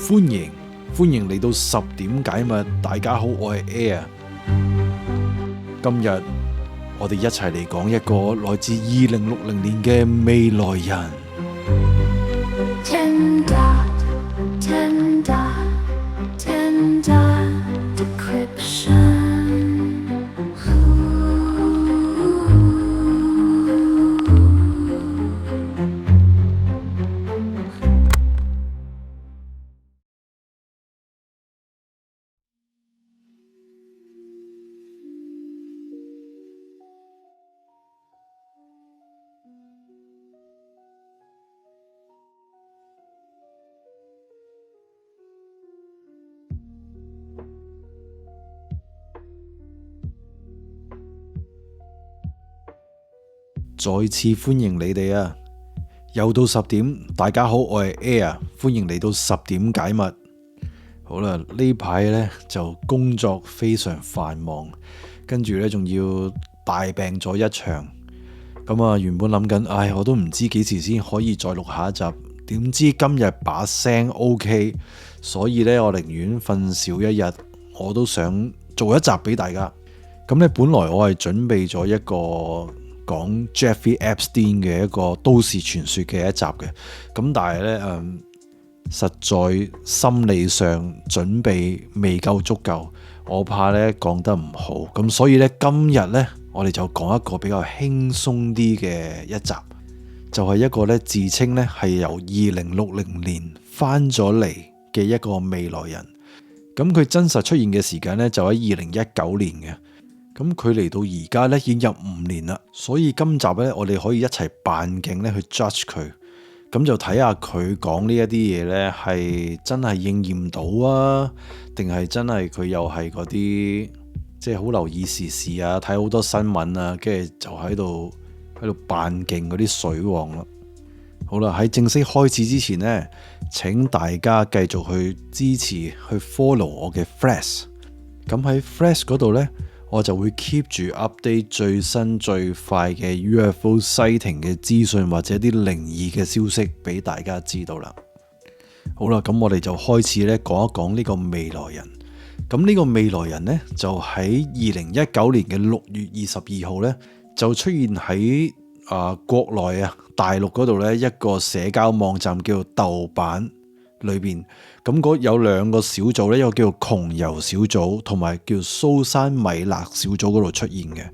歡迎嚟到10點解密。大家好，我係 Air。今日我哋一齊嚟講一個來自2060年嘅未來人。Tender decryption.再次歡迎你哋啊！又到10點，大家好，我係 Air，歡迎嚟到10點解密。好啦，呢排呢就工作非常繁忙，跟住呢仲要大病咗一場。咁啊，原本諗緊，我都唔知幾時先可以再錄下一集。點知今日把聲 OK， 所以呢，我寧願瞓少一日，我都想做一集俾大家。咁呢，本來我係準備咗一個講 Jeffrey Epstein 嘅一個都市傳說嘅一集嘅，咁但係呢，實在心理上準備未夠足夠，我怕呢講得唔好，咁所以呢，今日呢，我哋就講一個比較輕鬆啲嘅一集，就係一個呢自稱呢係由2060年翻咗嚟嘅一個未來人，咁佢真實出現嘅時間呢，就喺2019年嘅。咁佢嚟到而家咧已經有5年啦，所以今集咧我哋可以一齊扮勁咧去 judge 佢，咁就睇下佢講呢一啲嘢咧係真係應驗到啊，定係真係佢又係嗰啲即係好留意時事啊，睇好多新聞啊，跟住就喺度扮勁嗰啲水王啦。好啦，喺正式開始之前呢，請大家繼續去支持去 follow 我嘅 Threads， 咁喺 Threads 嗰度呢，我就會 keep 住 update 最新最快嘅 UFO sighting 嘅資訊或者啲靈異嘅消息俾大家知道啦。好啦，咁我哋就開始咧講一講呢個未來人。咁呢個未來人呢，就喺2019年嘅6月22號呢，就出現喺國內大陸嗰度呢一個社交網站叫做豆瓣裏邊，咁有兩個小組呢，一個叫做窮遊小組同埋叫蘇珊米勒小組嗰度出現嘅。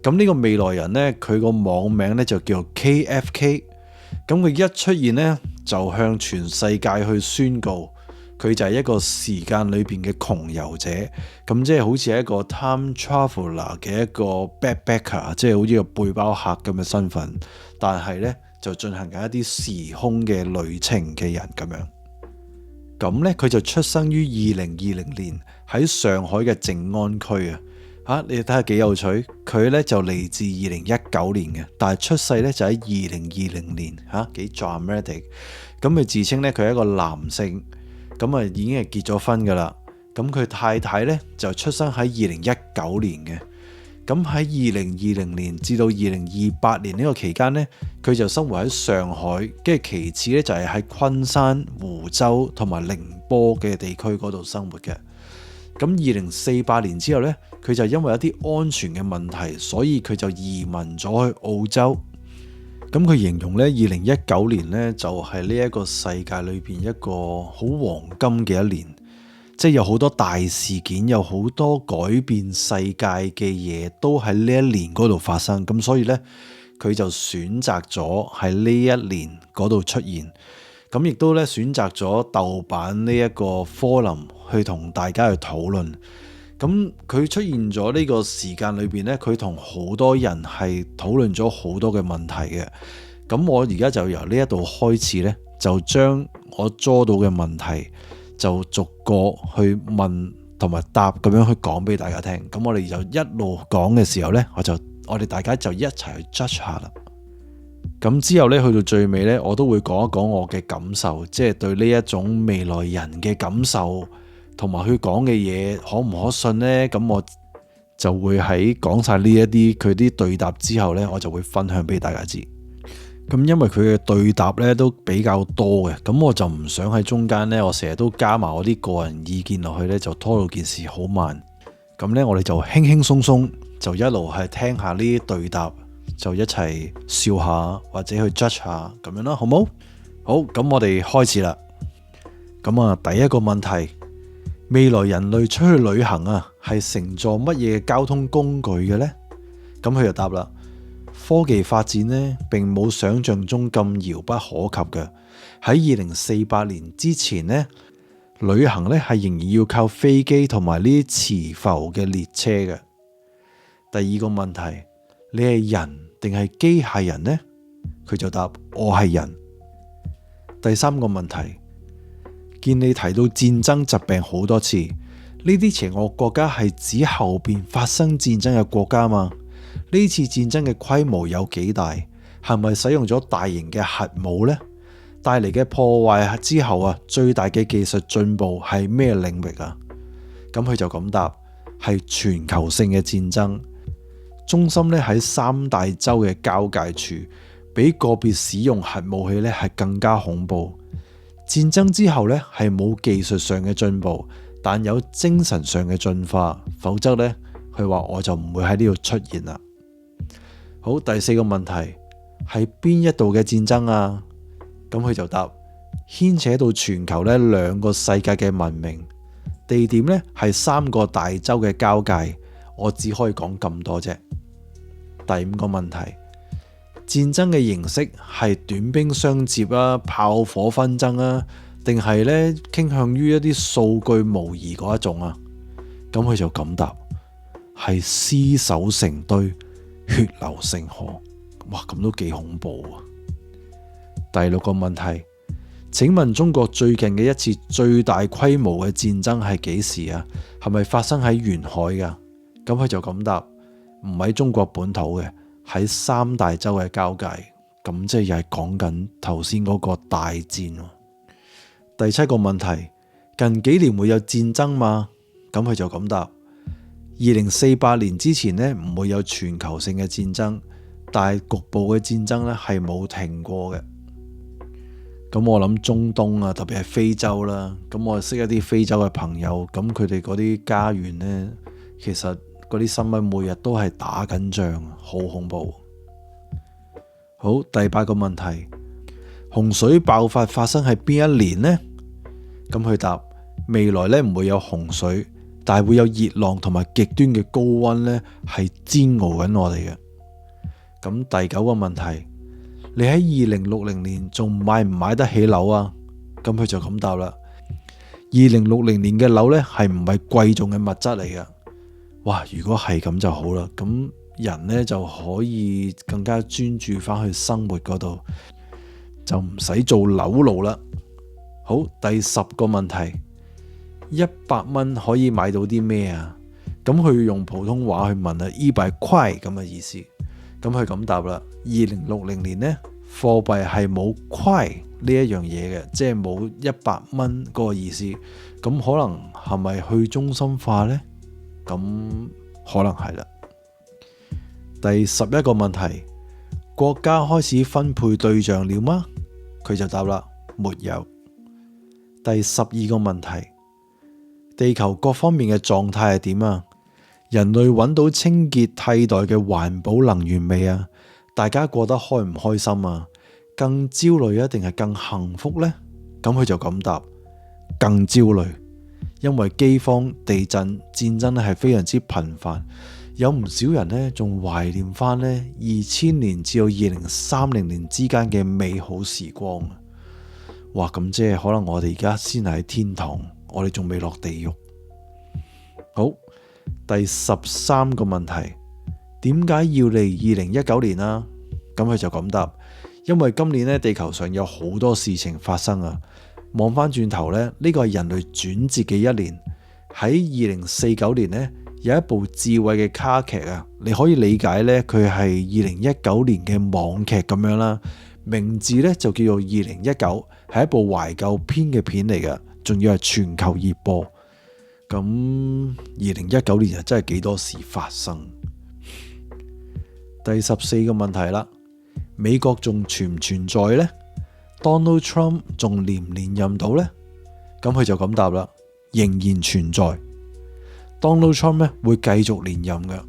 咁呢個未來人呢，佢個網名呢就叫 KFK。咁佢一出現呢，就向全世界去宣告，佢就係一個時間裏邊嘅窮遊者。咁即係好似一個 time traveler 嘅一個 backpacker， 即係好似個背包客咁嘅身份，但係呢，就進行緊一啲時空嘅旅程嘅人咁樣。咁呢，佢就出生於2020年喺上海嘅靜安區啊！你睇下幾有趣，佢呢就嚟自2019年嘅，但係出世呢就喺2020年幾 dramatic。咁佢自稱呢，佢係一個男性，咁已經係結咗婚噶啦。咁佢太太呢，就出生喺2019年嘅。咁喺2020年至到2028年呢個期間呢，佢就生活喺上海，跟住其次呢，就係喺昆山、湖州同埋寧波嘅地區嗰度生活嘅。咁2048年之後呢，佢就因為一啲安全嘅問題，所以佢就移民咗去澳洲。咁佢形容呢2019年呢，就係呢一個世界裏邊一個好黃金嘅一年。即係有好多大事件，有好多改變世界嘅嘢都喺呢一年嗰度發生，咁所以呢，佢就選擇咗喺呢一年嗰度出現，咁亦都咧選擇咗豆瓣呢一個 forum 去同大家去討論。咁佢出現咗呢個時間裏邊呢，佢同好多人係討論咗好多嘅問題嘅。咁我而家就由呢一度開始呢，就將我捉到嘅問題，就逐個去問同埋答咁樣去講俾大家聽。咁我哋就一路講嘅時候呢，我哋大家就一齊去 judge 下啦。咁之後呢，去到最尾呢，我都會講一講我嘅感受，即係對呢一種未來人嘅感受，同埋佢講嘅嘢可唔可信呢？咁我就會喺講晒呢一啲佢啲對答之後呢，我就會分享俾大家知。咁因為佢嘅對答呢都比較多嘅，咁我就唔想喺中間呢，我成日都加埋我啲個人意見落去呢，就拖到件事好慢。咁呢，我哋就輕輕鬆鬆就一路係聽下呢啲對答，就一齊笑下或者去 judge 下咁樣啦，好冇？好，咁我哋開始啦。咁啊，第一個問題，未來人類出去旅行啊，係乘坐乜嘢交通工具嘅呢？咁佢就答啦，科技發展呢並冇想象中咁遙不可及嘅。喺2048年之前呢，旅行呢係仍然要靠飛機同埋呢啲磁浮嘅列車嘅。第二個問題，你係人定係機械人呢？佢就答，我係人。第三個問題，見你提到戰爭疾病好多次，呢啲邪惡國家係指後邊發生戰爭嘅國家嘛？呢次戰爭嘅規模有幾大？係咪使用咗大型嘅核武呢？帶嚟嘅破壞之後啊，最大嘅技術進步係咩領域啊？咁佢就咁答，係全球性嘅戰爭，中心呢喺三大洲嘅交界處，比個別使用核武器呢係更加恐怖。戰爭之後呢係冇技術上嘅進步，但有精神上嘅進化，否則呢，佢話我就唔會喺呢度出現啦。好，第四個問題，係邊一度嘅戰爭啊？咁佢就答，牽扯到全球呢兩個世界嘅文明，地點呢係三個大洲嘅交界，我只可以講咁多啫。第五個問題，戰爭嘅形式係短兵相接啊、炮火紛爭啊，定係呢傾向於一啲數據模擬嗰一種啊？咁佢就咁答，係屍首成堆，血流成河。哇，咁都幾恐怖啊！第六個問題，請問中國最近嘅一次最大規模嘅戰爭係幾時啊？係咪發生喺沿海㗎？咁佢就咁答，唔喺中國本土嘅，喺三大洲嘅交界。咁即係又係講緊頭先嗰個大戰。第七個問題，近幾年會有戰爭嗎？咁佢就咁答，2048年之前呢，唔會有全球性嘅戰爭，但係局部嘅戰爭呢係冇停過嘅。咁我諗中東啊，特別係非洲啦，咁我識一啲非洲嘅朋友，咁佢哋嗰啲家園呢，其實嗰啲新聞每日都係打緊仗，好恐怖。好，第八個問題，洪水爆發生喺邊一年呢？咁佢答，未來呢唔會有洪水，但係會有熱浪同埋極端嘅高溫呢係煎熬緊我哋嘅。咁第九個問題，你喺2060年仲買唔買得起樓啊？咁佢就咁答啦。2060年嘅樓呢係唔係貴重嘅物質嚟嘅？哇！如果係咁就好啦，咁人呢就可以更加專注翻去生活嗰度，就唔使做樓奴啦。好，第十個問題，100蚊可以買到啲咩啊？咁佢用普通話去問啊，100塊咁嘅意思。咁佢咁答啦，2060年呢，貨幣係冇塊呢一樣嘢嘅，即係冇100蚊嗰個意思。咁可能係咪去中心化呢？咁可能係啦。第11個問題，國家開始分配對象了嗎？佢就答啦，沒有。第12個問題，地球各方面嘅狀態係點啊？人類揾到清潔替代嘅環保能源未啊？大家過得開唔開心啊？更焦慮啊，定係更幸福呢？咁佢就咁答，更焦慮，因為饑荒、地震、戰爭咧係非常之頻繁，有唔少人呢仲懷念翻呢2000年至到2030年之間嘅美好時光。哇！咁即係可能我哋而家先係喺天堂，我哋仲未落地獄。好。第13個問題，點解要嚟2019年啊？咁佢就咁答，因為今年呢地球上有好多事情發生啊。望翻轉頭呢，呢個係人類轉折嘅一年。喺2049年呢，有一部智慧嘅卡劇啊，你可以理解呢，佢係2019年嘅網劇咁樣啦。名字呢就叫做2019，係一部懷舊片嘅片嚟嘅，仲要係全球熱播。咁2019年啊，真係幾多事發生。第14個問題啦，美國仲存唔存在呢？ Donald Trump 仲連唔連任到呢？咁佢就咁答啦，仍然存在。Donald Trump 咧會繼續連任嘅。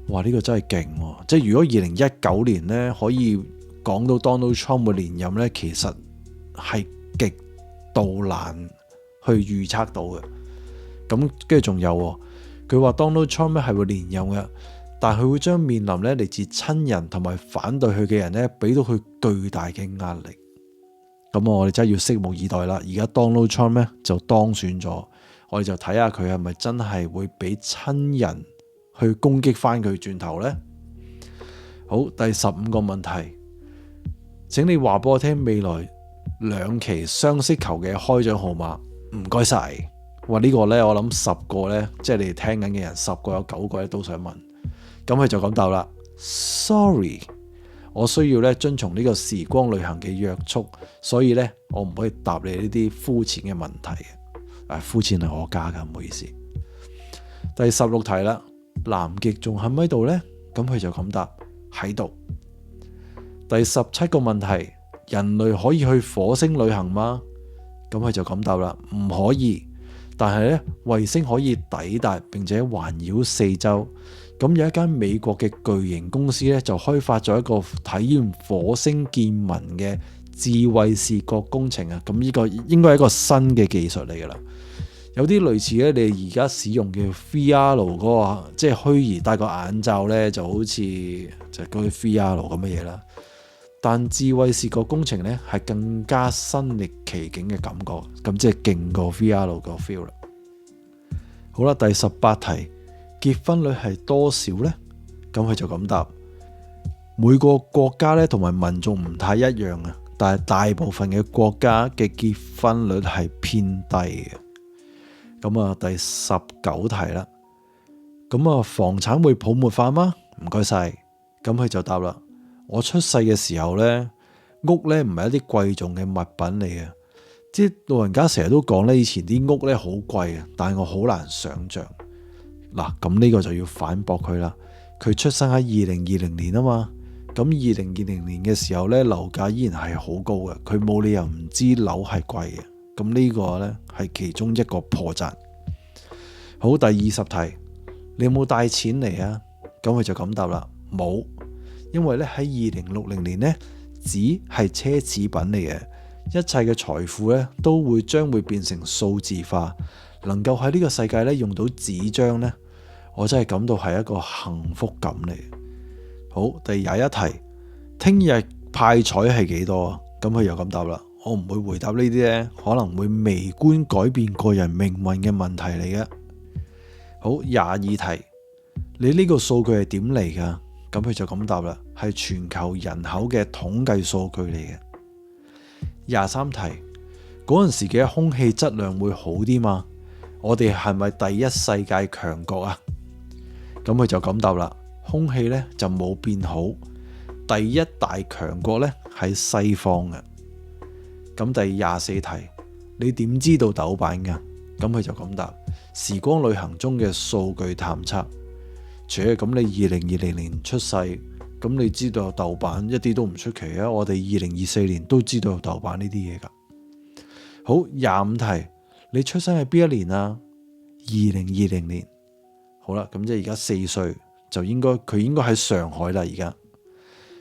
哇！呢個真係勁喎！即係如果2019年咧可以講到 Donald Trump 會連任咧，其實係極度難去預測到嘅。咁跟住仲有喎，佢話 Donald Trump 咧係會連任嘅，但係佢會將面臨咧嚟自親人同埋反對佢嘅人咧，俾到佢巨大嘅壓力。咁我哋真係要拭目以待啦。而家 Donald Trump 咧就當選咗，我哋就睇下佢係咪真係會俾親人去攻擊翻佢轉頭呢？好，第15個問題，請你話俾我聽未來2期雙色球嘅開獎號碼，唔該晒。哇！呢個呢，我諗10個呢，即係你哋聽緊嘅人10個有9個咧都想問。咁佢就咁答啦 ，Sorry。我需要咧遵從呢個時光旅行嘅約束，所以咧我唔可以答你呢啲膚淺嘅問題嘅。膚淺係我加噶，唔好意思。第16題啦，南極仲喺唔喺度呢？咁佢就咁答，喺度。第17個問題，人類可以去火星旅行嗎？咁佢就咁答啦，唔可以。但係咧衛星可以抵達並且環繞四周。咁有一間美國嘅巨型公司咧，就開發咗一個體驗火星見聞嘅智慧視覺工程啊！咁呢個應該係一個新嘅技術嚟噶啦，有啲類似咧你而家使用嘅 VR 嗰個，即係虛擬戴個眼罩咧，就好似就嗰啲 VR 咁嘅嘢啦。但智慧視覺工程咧係更加身歷其境嘅感覺，咁即係勁過 VR 個 feel 啦。好啦，第18題。結婚率係多少呢？咁佢就咁答，每個國家咧同埋民眾唔太一樣啊，但係大部分嘅國家嘅結婚率係偏低嘅。咁啊，第19題啦，咁啊，房產會泡沫化嗎？唔該晒。咁佢就答啦，我出世嘅時候呢，屋呢唔係一啲貴重嘅物品嚟嘅，即係老人家成日都講呢，以前啲屋呢好貴啊，但係我好難想像。嗱，咁呢個就要反駁佢啦。佢出生喺2020年啊嘛，咁2020年嘅時候呢，樓價依然係好高嘅，佢冇理由唔知樓係貴嘅。咁呢個呢，係其中一個破綻。好，第20題，你有冇帶錢嚟啊？咁佢就咁答啦，冇，因為呢喺2060年呢，紙係奢侈品嚟嘅，一切嘅財富呢都將會變成數字化。能夠喺呢個世界咧用到紙張呢，我真係感到係一個幸福感嚟。好，第21題，聽日派彩係幾多啊？咁佢又咁答啦，我唔會回答呢啲呢，可能會微觀改變個人命運嘅問題嚟嘅。好，22題，你呢個數據係點嚟噶？咁佢就咁答啦，係全球人口嘅統計數據嚟嘅。23題，嗰陣時嘅空氣質量會好啲嘛？我哋係咪第一世界強國啊？咁佢就咁答啦，空氣呢就冇變好，第一大強國呢喺西方嘅。咁第24題，你點知道豆瓣噶？咁佢就咁答，時光旅行中嘅數據探測。咁你2020年出世，咁你知道有豆瓣一啲都唔出奇啊！我哋2024年都知道有豆瓣呢啲嘢噶。好，25題。你出生喺邊一年啊？2020年。好啦，咁即係而家4歲，就佢應該喺上海啦而家。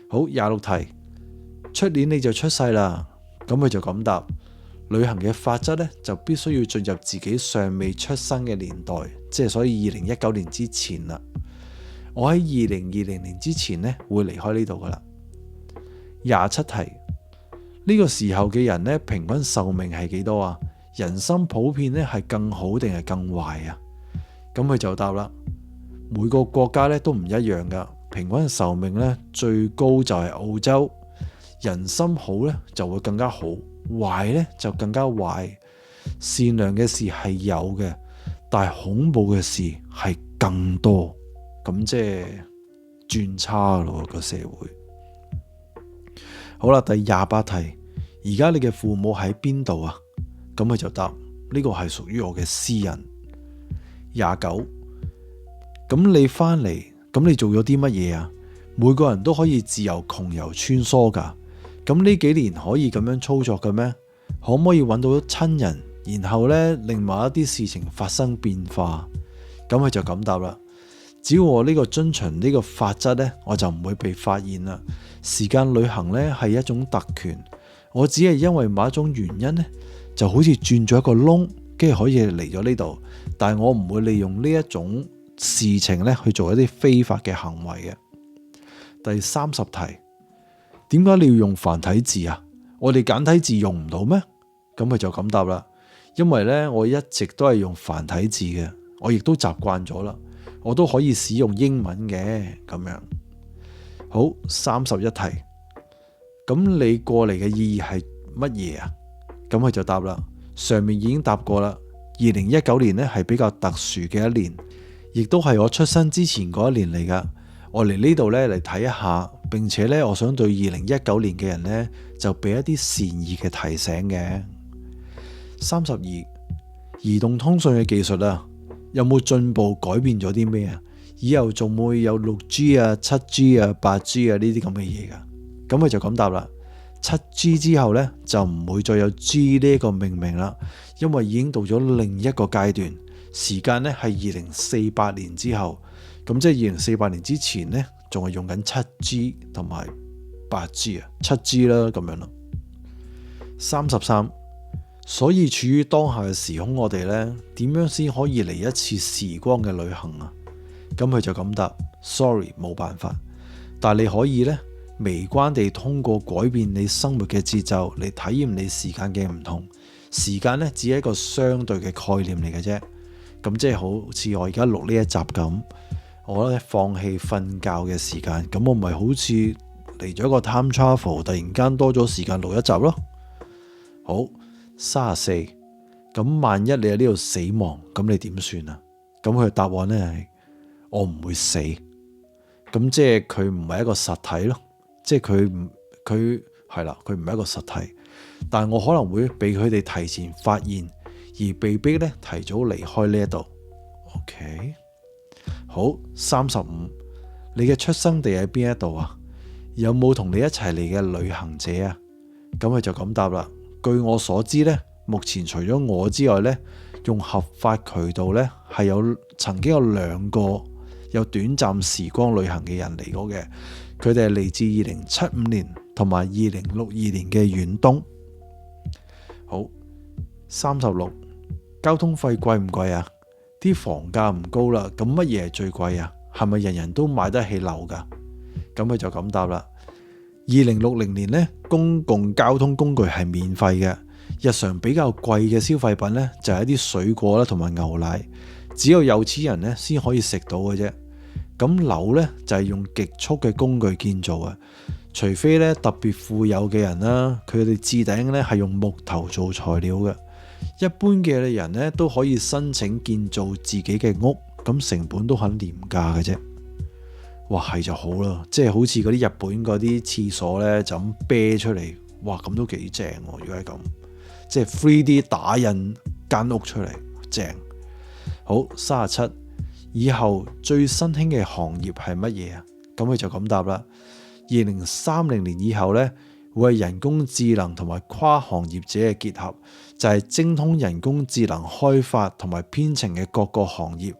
好，26題，出年你就出世啦。咁佢就咁答，旅行嘅法則呢，就必須要進入自己尚未出生嘅年代，即係所以2019年之前啦。我喺2020年之前呢，會離開呢度噶啦。27題，呢個時候嘅人呢，平均壽命係幾多啊？人心普遍咧係更好定係更壞啊？咁佢就答啦，每個國家咧都唔一樣噶，平均壽命咧最高就係澳洲，人心好咧就會更加好，壞咧就更加壞。善良嘅事係有嘅，但係恐怖嘅事係更多，咁即係轉差咯個社會。好啦，第28題，而家你嘅父母喺邊度啊？咁佢就答，呢個係屬於我嘅私人。29，咁你翻嚟，咁你做咗啲乜嘢啊？每個人都可以自由窮遊穿梭㗎。咁呢幾年可以咁樣操作嘅咩？可唔可以揾到親人，然後呢令某一啲事情發生變化？咁佢就咁答啦。只要我呢個遵循呢個法則呢，我就唔會被發現啦。時間旅行呢係一種特權，我只係因為某一種原因呢，就好似轉咗一個窿，跟住可以嚟咗呢度。但係我唔會利用呢一種事情呢去做一啲非法嘅行為嘅。第30題，點解你要用繁體字啊？我哋簡體字用唔到咩？咁佢就咁答啦。因為呢，我一直都係用繁體字嘅，我亦都習慣咗啦。我都可以使用英文嘅咁樣。好，31題，咁你過嚟嘅意義係乜嘢啊？咁佢就答啦，上面已經答過啦。2019年呢係比較特殊嘅一年，亦都係我出生之前嗰一年嚟噶。我嚟呢度呢嚟睇一下，並且呢，我想對2019年嘅人呢就俾一啲善意嘅提醒嘅。32，移動通訊嘅技術啊，有冇進步改變咗啲咩啊？以後仲會有6G 啊、7G 啊、8G 啊呢啲咁嘅嘢噶？咁佢就咁答啦。7G 之後呢，就唔會再有 G 呢一個命名啦，因為已經到咗另一個階段，時間呢係2048年之後，咁即係2048年之前呢，仲係用緊 7G 同埋 8G 啊，7G 啦咁樣咯。33，所以處於當下嘅時空，我哋呢點樣先可以嚟一次時光嘅旅行啊？咁佢就咁答 ，sorry 冇辦法，但係你可以呢，微觀地通過改變你生活嘅節奏嚟體驗你時間嘅唔同。時間呢，只係一個相對嘅概念嚟嘅啫。咁即係好似我而家錄呢一集咁，我咧放棄瞓覺嘅時間，咁我咪好似嚟咗個 time travel，突然間多咗時間錄一集咯。好，34，咁萬一你喺呢度死亡，咁你點算啊？咁佢嘅答案呢係我唔會死。咁即係佢唔係一個實體咯，即係佢係啦，佢唔係一個實體，但係我可能會俾佢哋提前發現，而被逼咧提早離開呢一度。OK， 好，35，你嘅出生地喺邊一度啊？有冇同你一齊嚟嘅旅行者啊？咁佢就咁答啦。據我所知呢，目前除咗我之外呢，用合法渠道呢係曾經有2個有短暫時光旅行嘅人嚟過嘅，佢哋係嚟自2075年同埋2062年嘅遠東。好，36，交通費貴唔貴啊？啲房價唔高啦，咁乜嘢係最貴啊？係咪人人都買得起樓噶？咁佢就咁答啦。2060年呢，公共交通工具係免費嘅，日常比較貴嘅消費品呢，就係一啲水果啦同埋牛奶，只有有錢人呢先可以食到嘅啫。咁樓呢，就係用極速嘅工具建造嘅，除非呢特別富有嘅人啦，佢哋置頂呢係用木頭做材料嘅。一般嘅人呢，都可以申請建造自己嘅屋，咁成本都很廉價嘅啫。哇，係就好啦，即係好似嗰啲日本嗰啲廁所呢，就咁啤出嚟，哇，咁都幾正喎！如果係咁，即係 3D 打印間屋出嚟，正。好，37，以後最新興嘅行業係乜嘢啊？咁佢就咁答啦。2030年以後呢，會係人工智能同埋跨行業者嘅結合，就係精通人工智能開發同埋編程嘅各個行業。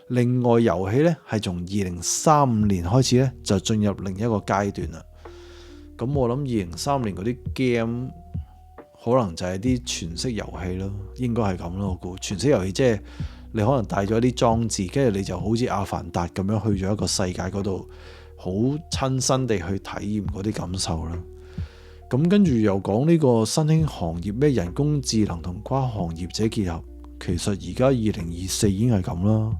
另外遊戲呢，係從2035年開始呢，就進入另一個階段啦。咁我諗2030年嗰啲 game 可能就係啲全息遊戲咯，應該係咁咯。我估全息遊戲即係你可能帶咗啲裝置，跟住你就好似阿凡達咁樣去咗一個世界嗰度，好親身地去體驗嗰啲感受啦。咁跟住又講呢個新興行業咩人工智能同跨行業者結合，其實而家2024已經係咁啦。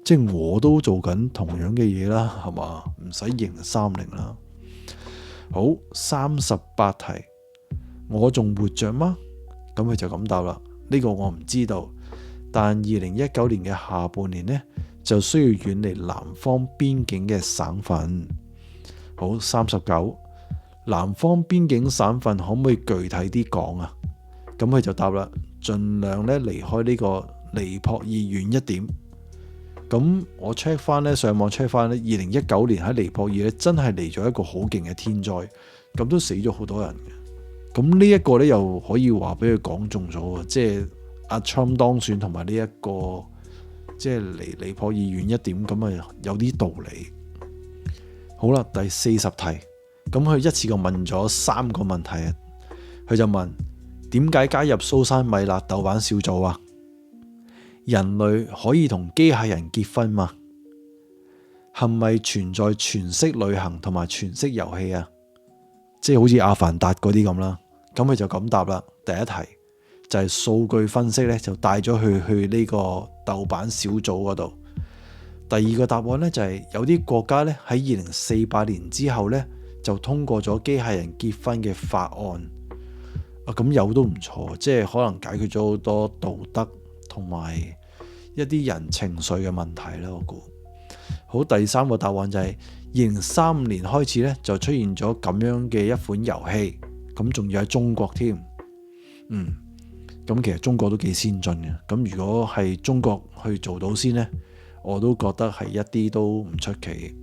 即係我都做緊同樣嘅嘢啦，係嘛？唔使2030啦。好，38題，我仲活着嗎？咁佢就咁答啦。呢個我唔知道，但2019年嘅下半年呢，就需要遠離南方邊境嘅省份。好，39，南方邊境省份可唔可以具體啲講啊？咁佢就答啦，盡量咧離開呢個尼泊爾遠一點。咁我 check 翻咧，上網 check 翻咧，2019年喺尼泊爾咧真係嚟咗一個好勁嘅天災，咁都死咗好多人嘅。咁呢一個咧又可以話俾佢講中咗喎，即係阿 Trump 當選同埋呢一個即係離尼泊爾遠一點，咁啊有啲道理。好啦，第40題，咁佢一次過問咗3個問題啊。佢就問：點解加入蘇珊米勒豆瓣小組啊？人類可以同機械人結婚嗎？係咪存在全息旅行同埋全息遊戲啊？即係好似阿凡達嗰啲咁啦。咁佢就咁答啦。第一題就係數據分析咧，就帶咗去呢個豆瓣小組嗰度。第二個答案咧就係有啲國家咧喺2048年之後咧就通過咗機械人結婚嘅法案。咁有都唔錯，即係可能解決咗好多道德同埋一啲人情緒嘅問題啦。我估好，第三個答案就係2035年開始咧就出現咗咁樣嘅一款遊戲，咁仲要喺中國添。咁其實中國都幾先進嘅。咁如果係中國去做到先呢，我都覺得係一啲都唔出奇。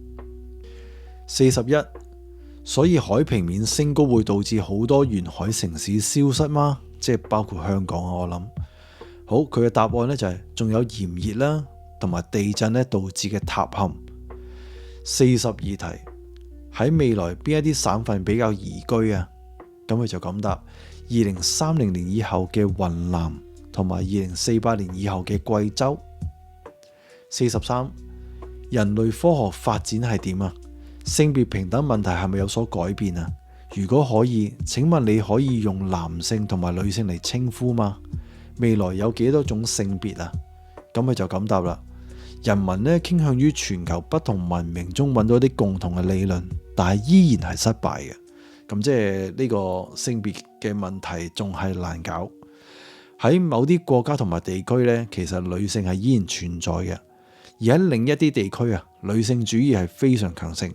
41，所以海平面升高會導致好多沿海城市消失嗎？即係包括香港啊，我諗。好，佢嘅答案呢就係仲有炎熱啦，同埋地震咧導致嘅塌陷。42題，喺未來邊一啲省份比較宜居啊？咁佢就咁答：2030年以後嘅雲南，同埋2048年以後嘅貴州。43，人類科學發展係點啊？性別平等問題係咪有所改變啊？如果可以，請問你可以用男性同埋女性嚟稱呼嗎？未來有幾多種性別啊？咁佢就咁答啦。人民咧傾向於全球不同文明中揾到啲共同嘅理論，但係依然係失敗嘅。咁即係呢個性別嘅問題仲係難搞。喺某啲國家同埋地區呢，其實女性係依然存在嘅。而喺另一啲地區啊，女性主義係非常強盛，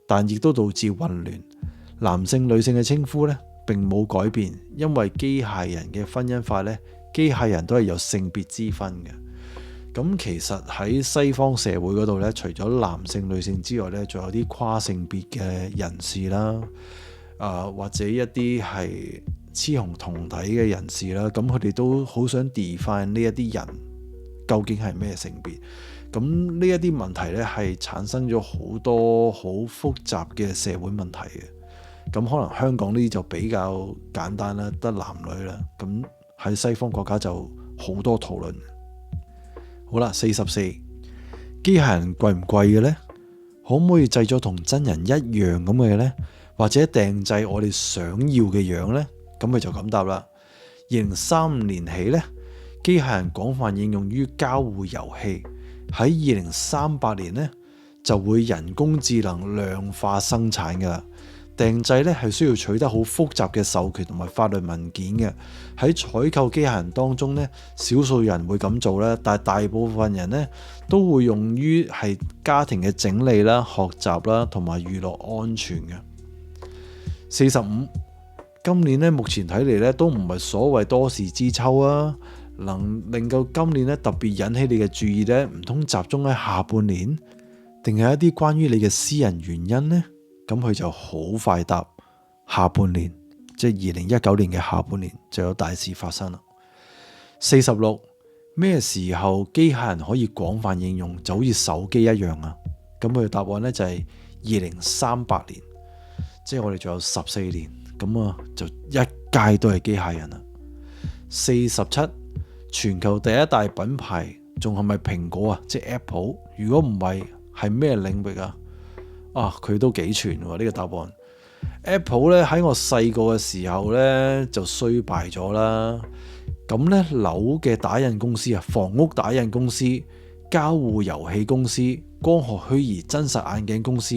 但亦都導致混亂。男性女性嘅稱呼呢並冇改變，因為機械人嘅婚姻法呢，機械人都係有性別之分嘅。咁其實喺西方社會嗰度呢，除咗男性女性之外呢，仲有啲跨性別嘅人士啦，或者一啲係雌雄同體嘅人士啦，咁佢哋都好想 define 呢一啲人究竟係咩性別。咁呢一啲問題呢，係產生咗好多好複雜嘅社會問題嘅。咁可能香港呢啲就比較簡單啦，得男女啦。咁喺西方國家就好多討論。好啦，44，機械人貴唔貴嘅呢？可唔可以製作同真人一樣咁嘅呢？或者訂製我哋想要嘅樣呢？咁佢就咁答啦。2035年起呢，機械人廣泛應用於交互遊戲。喺2038年呢，就會人工智能量化生產㗎啦。訂製咧係需要取得好複雜嘅授權同埋法律文件嘅。喺採購機械人當中呢，少數人會咁做啦，但係大部分人呢都會用於係家庭嘅整理啦、學習啦同埋娛樂安全嘅。45，今年呢，目前睇嚟呢都唔係所謂多事之秋啊。能令到今年咧特別引起你嘅注意呢，唔通集中喺下半年，定係一啲關於你嘅私人原因呢？咁佢就好快答下半年，即係2019年嘅下半年就有大事發生啦。46，咩時候機械人可以廣泛應用，就好似手機一樣啊？咁佢嘅答案呢，就係2038年，即係我哋仲有14年，咁啊就一屆都係機械人啦。47，全球第一大品牌仲係咪蘋果啊？即係 Apple？ 如果唔係，係咩領域啊？佢都幾全喎呢個答案。Apple 咧喺我細個嘅時候咧就衰敗咗啦。咁咧樓嘅打印公司啊，房屋打印公司、交互遊戲公司、光學虛擬真實眼鏡公司，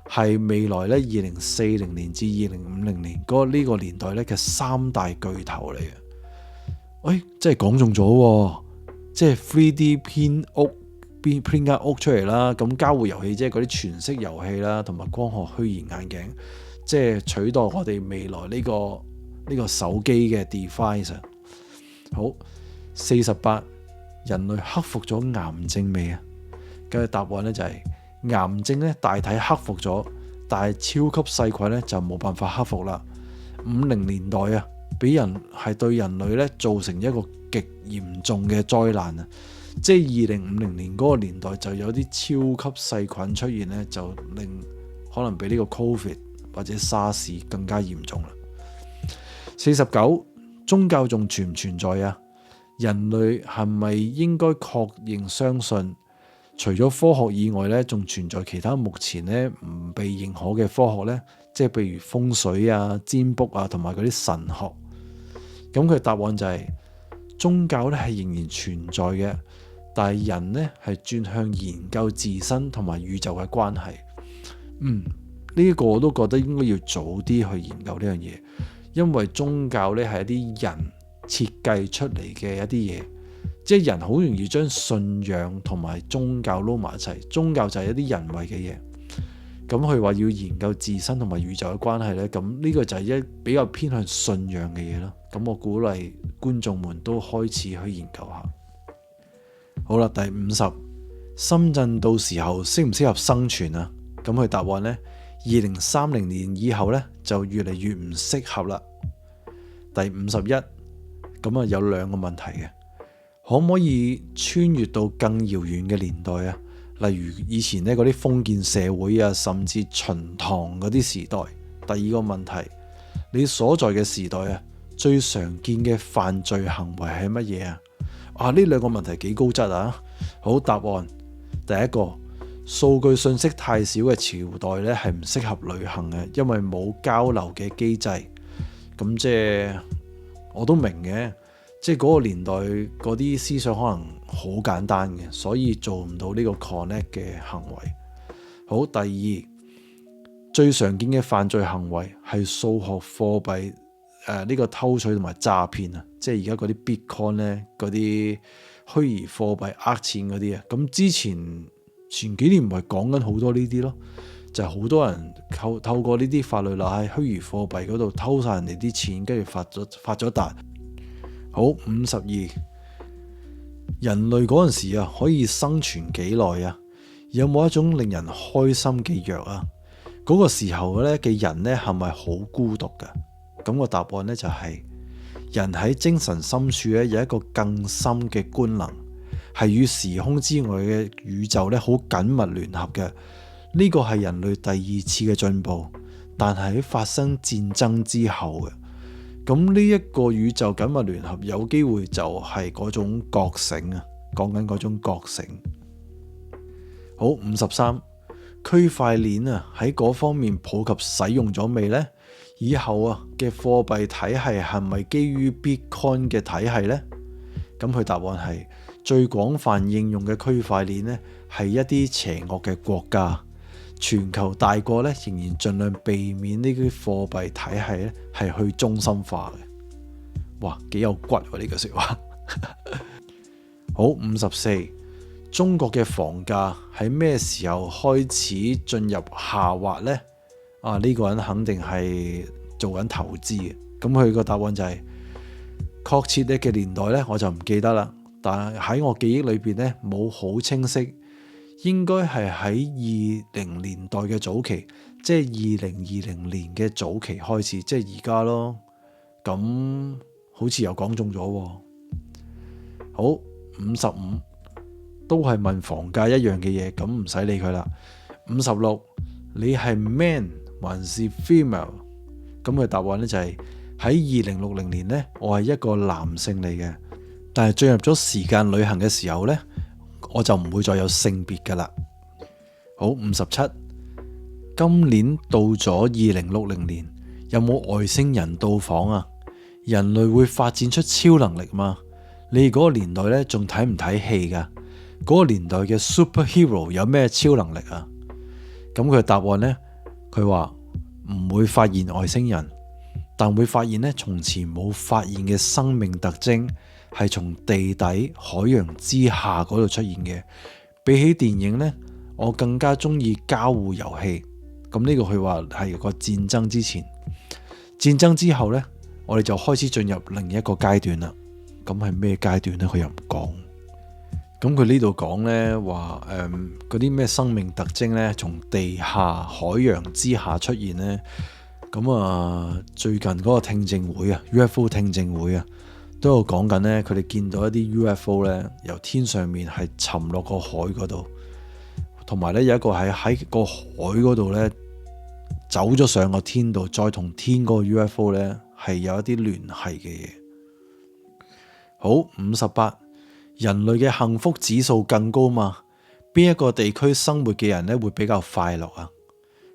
係未來咧2040年至2050年呢個年代咧嘅3大巨頭嚟嘅。即係講中咗，即係 3D 編間屋出嚟啦。咁交互遊戲即係嗰啲全息遊戲啦，同埋光學虛擬眼鏡，即係取代我哋未來呢個手機嘅 device。好，48，人類克服咗癌症未啊？嘅答案呢就係癌症呢大體克服咗，但係超級細菌呢就冇辦法克服啦。50年代啊，俾人係對人類呢造成一個極嚴重嘅災難啊！即係2050年嗰個年代就有啲超級細菌出現呢，就令可能比呢個 Covid 或者 SARS 更加嚴重啦。49，宗教仲存唔存在啊？人類係咪應該確認相信，除咗科學以外呢，仲存在其他目前呢唔被認可嘅科學呢？即係譬如風水啊、占卜啊，同埋嗰啲神學。咁佢答案就係宗教呢係仍然存在嘅，但係人呢係轉向研究自身同埋宇宙嘅關係。呢個我都覺得應該要早啲去研究呢樣嘢，因為宗教呢係一啲人設計出嚟嘅一啲嘢，即係人好容易將信仰同埋宗教撈埋一齊。宗教就係一啲人為嘅嘢，咁佢話要研究自身同埋宇宙嘅關係呢，咁呢個就係比較偏向信仰嘅嘢咯。咁我鼓勵觀眾們都開始去研究下。好啦，第50，深圳到時候適唔適合生存啊？咁佢答案呢，2030年以後呢，就越嚟越唔適合啦。第51，咁啊有兩個問題嘅，可唔可以穿越到更遙遠嘅年代啊？例如以前呢嗰啲封建社會啊，甚至秦唐嗰啲時代。第二個問題，你所在嘅時代啊，最常見嘅犯罪行為係乜嘢啊？呢兩個問題幾高質啊！好，答案第一個，數據信息太少嘅朝代呢係唔適合旅行嘅，因為冇交流嘅機制。咁即係我都明嘅，即係嗰個年代嗰啲思想可能好簡單嘅，所以做唔到呢個 connect 嘅行為。好，第二，最常見嘅犯罪行為係數學貨幣呢個偷取同埋詐騙啊！即係而家嗰啲 Bitcoin 呢，嗰啲虛擬貨幣呃錢嗰啲啊。咁之前幾年唔係講緊好多呢啲咯，就係好多人透過呢啲法律啦喺虛擬貨幣嗰度偷晒人哋啲錢，跟住發咗達。好，52，人類嗰陣時啊可以生存幾耐啊？有冇一種令人開心嘅藥啊？嗰個時候咧嘅人呢係咪好孤獨噶？咁個答案呢就係人喺精神深處咧有一個更深嘅官能，係與時空之外嘅宇宙咧好緊密聯合嘅。呢個係人類第二次嘅進步，但係喺發生戰爭之後嘅。咁呢一個宇宙緊密聯合有機會就係嗰種覺醒啊，講緊嗰種覺醒。好，53，區塊鏈啊喺嗰方面普及使用咗未呢？以後啊嘅貨幣體系係咪基於 Bitcoin 嘅體系呢？咁佢答案係最廣泛應用嘅區塊鏈呢係一啲邪惡嘅國家，全球大國呢仍然盡量避免呢啲貨幣體系呢係去中心化嘅。哇，幾有骨喎呢句說話。好，54，中國嘅房價喺咩時候開始進入下滑呢？呢個人肯定係做緊投資嘅。咁佢個答案就係確切嘅年代呢，我就唔記得啦。但係喺我記憶裏邊呢，冇好清晰，應該係喺20年代嘅早期，即係2020年嘅早期開始，即係而家咯。咁好似又講中咗喎。好，55，都係問房價一樣嘅嘢，咁唔使理佢啦。56，你係 man 還是 female？ 咁佢答案呢就係喺2060年呢，我係一個男性嚟嘅，但係進入咗時間旅行嘅時候呢，我就唔會再有性別噶啦。好，57，今年到咗2060年，有冇外星人到訪啊？人類會發展出超能力嗎？你嗰個年代呢，仲睇唔睇戲噶？嗰個年代嘅 superhero 有咩超能力啊？咁佢答案呢，佢話唔會發現外星人，但會發現呢從前冇發現嘅生命特徵，係從地底、海洋之下嗰度出現嘅。比起電影呢，我更加中意交互遊戲。咁呢個佢話係個戰爭之前，戰爭之後呢，我哋就開始進入另一個階段啦。咁係咩階段呢？佢又唔講。咁佢呢度講呢話嗰啲咩生命特徵呢，從地下、海洋之下出現呢。咁最近嗰個聽證會啊 UFO 聽證會啊，都有講緊呢，佢哋見到一啲 UFO 呢，由天上面係沉落個海嗰度，同埋呢有一個係喺個海嗰度呢，走咗上個天度，再同天嗰個 UFO 呢係有一啲聯繫嘅嘢。好，58，人類嘅幸福指數更高嘛？邊一個地區生活嘅人呢會比較快樂啊？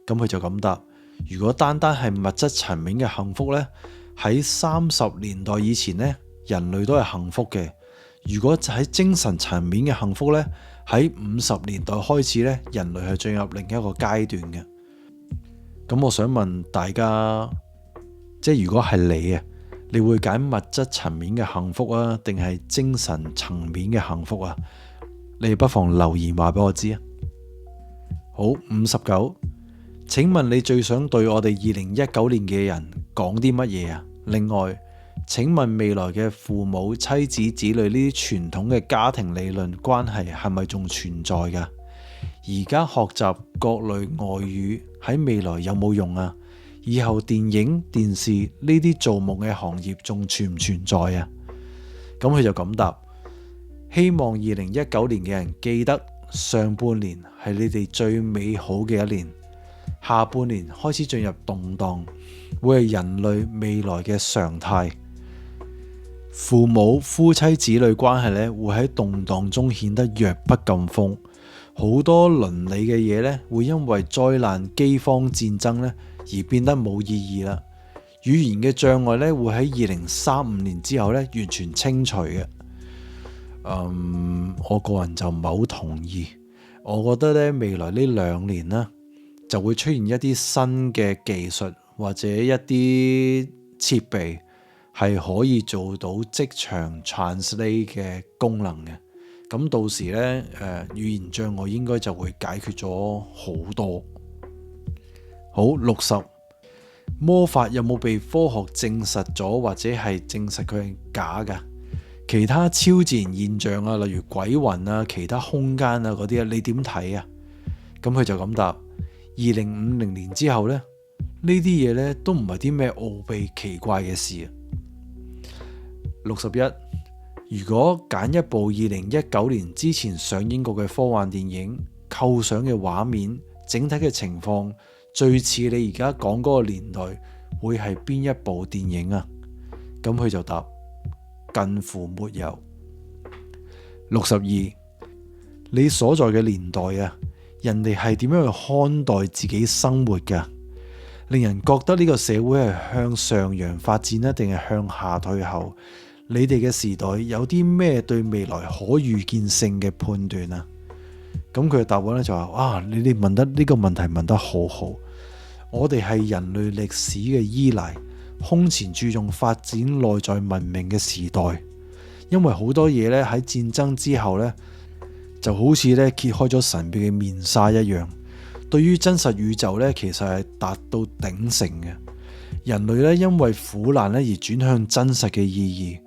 咁佢就咁答：如果單單係物質層面嘅幸福呢，喺30年代以前呢，人類都係幸福嘅。如果喺精神層面嘅幸福呢，喺50年代開始呢，人類係進入另一個階段嘅。咁我想問大家，即係如果係你啊，你會揀物質層面嘅幸福啊，定係精神層面嘅幸福啊？你不妨留言話俾我知啊。好，59，請問你最想對我哋2019年嘅人講啲乜嘢啊？另外，請問未來嘅父母、妻子、子女呢啲傳統嘅家庭理論關係係咪仲存在㗎？而家學習各類外語喺未來有冇用啊？以後電影、電視呢啲做夢嘅行業仲存唔存在啊？咁佢就咁答：希望2019年嘅人記得上半年係你哋最美好嘅一年，下半年開始進入動盪，會係人類未來嘅常態。父母、夫妻、子女關係咧，會喺動盪中顯得弱不禁風。好多倫理嘅嘢咧，會因為災難、饑荒、戰爭咧而變得冇意義啦。語言嘅障礙咧，會喺2035年之後咧完全清除嘅。我個人就唔係好同意。我覺得咧，未來呢2年呢，就會出現一啲新嘅技術或者一啲設備係可以做到即場 translate 嘅功能嘅。咁到時呢，語言障礙應該就會解決咗好多。好，60，魔法有冇被科學證實咗，或者係證實佢係假㗎？其他超自然現象啊，例如鬼魂啊、其他空間啊嗰啲啊，你點睇啊？咁佢就咁答：2050年之後呢，呢啲嘢呢都唔係啲咩奧秘奇怪嘅事啊。61，如果揀一部2019年之前上映過嘅科幻電影，構想嘅畫面、整體嘅情況最似你而家講嗰個年代，會係邊一部電影啊？咁佢就答：近乎沒有。62，你所在嘅年代啊，人哋係點樣去看待自己生活㗎？令人覺得呢個社會係向上揚發展呢，定係向下退後？你哋嘅時代有啲咩對未來可預見性嘅判斷啊？咁佢嘅答案咧就話：你哋問得呢個問題問得好好。我哋係人類歷史嘅依賴，空前注重發展內在文明嘅時代。因為好多嘢咧喺戰爭之後咧，就好似咧揭開咗神秘嘅面紗一樣。對於真實宇宙咧，其實係達到鼎盛嘅。人類咧因為苦難咧而轉向真實嘅意義。